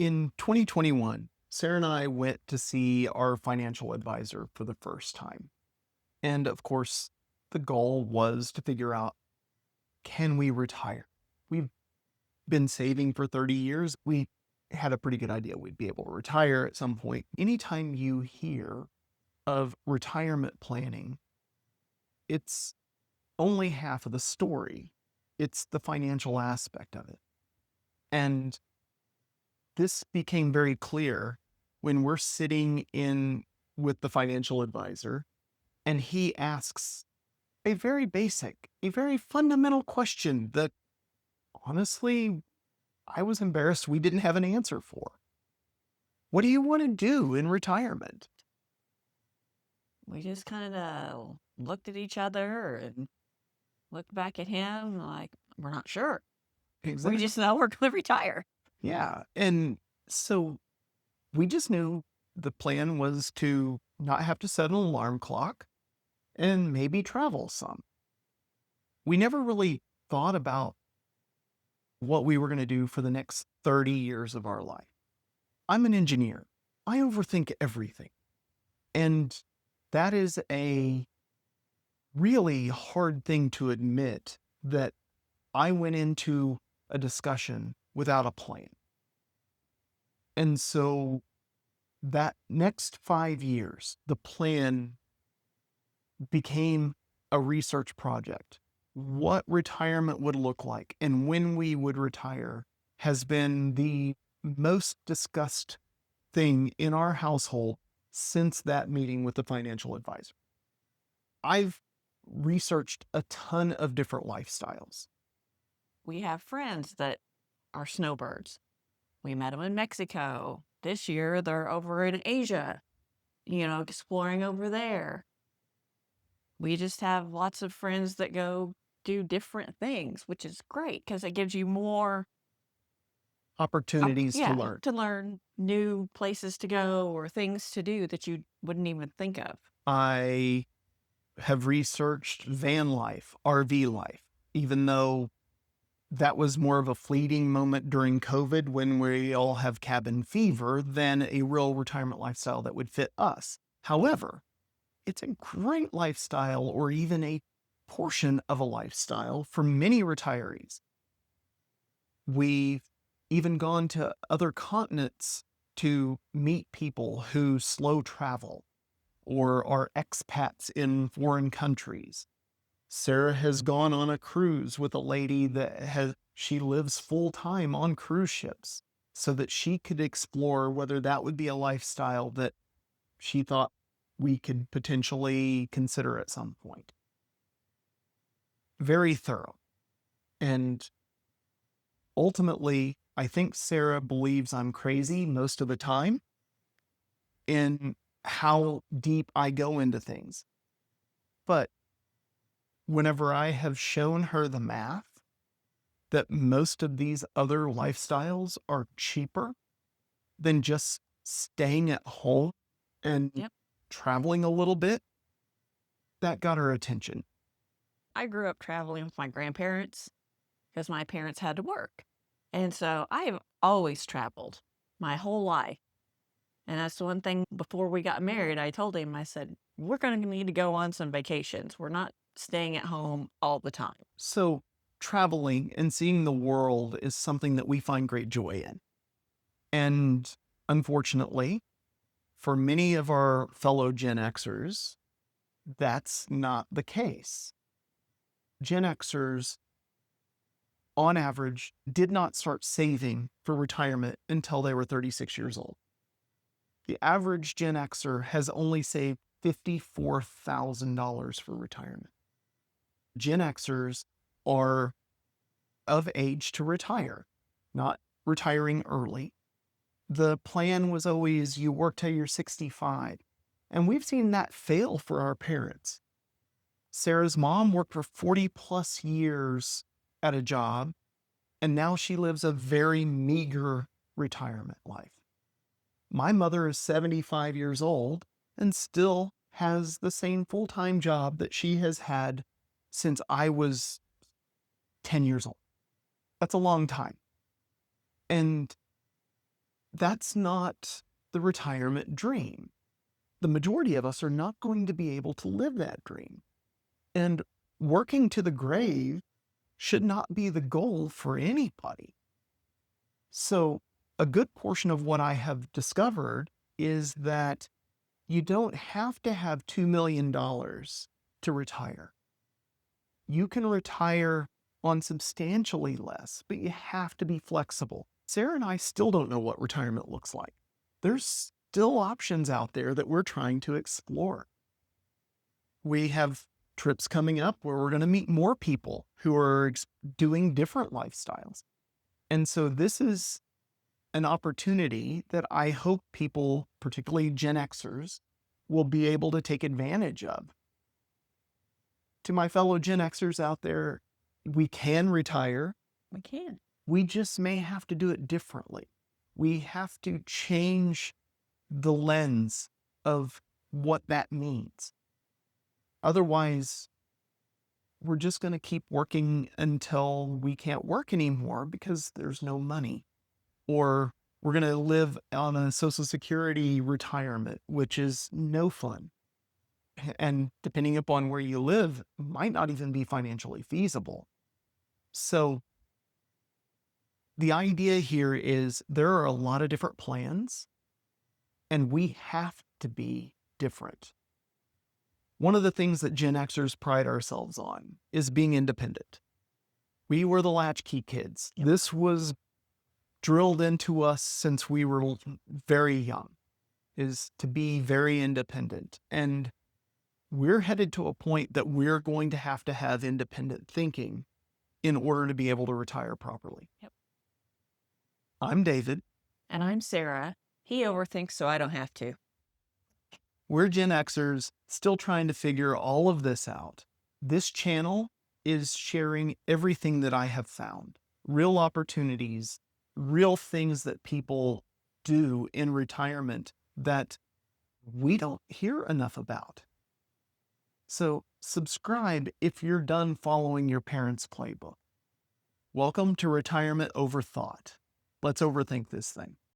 In 2021, Sarah and I went to see our financial advisor for the first time. And of course, the goal was to figure out, can we retire? We've been saving for 30 years. We had a pretty good idea we'd be able to retire at some point. Anytime you hear of retirement planning, it's only half of the story. It's the financial aspect of it. And this became very clear when we're sitting in with the financial advisor and he asks a very basic, a very fundamental question that honestly, I was embarrassed we didn't have an answer for. What do you want to do in retirement? We just kind of looked at each other and looked back at him like, we're not sure. We Exactly. just know we're going to retire. Yeah. And so we just knew the plan was to not have to set an alarm clock and maybe travel some. We never really thought about what we were going to do for the next 30 years of our life. I'm an engineer. I overthink everything. And that is a really hard thing to admit, that I went into a discussion without a plan. And so that next 5 years, the plan became a research project. What retirement would look like and when we would retire has been the most discussed thing in our household since that meeting with the financial advisor. I've researched a ton of different lifestyles. We have friends that are snowbirds. We met them in Mexico. This year, they're over in Asia, exploring over there. We just have lots of friends that go do different things, which is great because it gives you more, Opportunities to yeah, learn. to learn new places to go or things to do that you wouldn't even think of. I have researched van life, RV life, even though that was more of a fleeting moment during COVID when we all have cabin fever than a real retirement lifestyle that would fit us. However, it's a great lifestyle, or even a portion of a lifestyle for many retirees. We've even gone to other continents to meet people who slow travel or are expats in foreign countries. Sarah has gone on a cruise with a lady that she lives full time on cruise ships so that she could explore whether that would be a lifestyle that she thought we could potentially consider at some point. Very thorough. And ultimately, I think Sarah believes I'm crazy most of the time in how deep I go into things. But whenever I have shown her the math, that most of these other lifestyles are cheaper than just staying at home and Yep. traveling a little bit, that got her attention. I grew up traveling with my grandparents because my parents had to work. And so I have always traveled my whole life. And that's the one thing before we got married, I told him, I said, we're going to need to go on some vacations. We're not staying at home all the time. So, traveling and seeing the world is something that we find great joy in. And unfortunately, for many of our fellow Gen Xers, that's not the case. Gen Xers, on average, did not start saving for retirement until they were 36 years old. The average Gen Xer has only saved $54,000 for retirement. Gen Xers are of age to retire, not retiring early. The plan was always you work till you're 65. And we've seen that fail for our parents. Sarah's mom worked for 40 plus years at a job, and now she lives a very meager retirement life. My mother is 75 years old and still has the same full-time job that she has had since I was 10 years old. That's a long time. And that's not the retirement dream. The majority of us are not going to be able to live that dream. And working to the grave should not be the goal for anybody. So, a good portion of what I have discovered is that you don't have to have $2 million to retire. You can retire on substantially less, but you have to be flexible. Sarah and I still don't know what retirement looks like. There's still options out there that we're trying to explore. We have trips coming up where we're going to meet more people who are doing different lifestyles. And so this is an opportunity that I hope people, particularly Gen Xers, will be able to take advantage of. To my fellow Gen Xers out there, we can retire. We can. We just may have to do it differently. We have to change the lens of what that means. Otherwise, we're just going to keep working until we can't work anymore because there's no money. Or we're going to live on a Social Security retirement, which is no fun. And depending upon where you live, might not even be financially feasible. So the idea here is there are a lot of different plans, and we have to be different. One of the things that Gen Xers pride ourselves on is being independent. We were the latchkey kids. Yep. This was drilled into us since we were very young, is to be very independent. And we're headed to a point that we're going to have independent thinking in order to be able to retire properly. Yep. I'm David. And I'm Sarah. He overthinks, so I don't have to. We're Gen Xers still trying to figure all of this out. This channel is sharing everything that I have found, real opportunities, real things that people do in retirement that we don't hear enough about. So subscribe if you're done following your parents' playbook. Welcome to Retirement Overthought. Let's overthink this thing.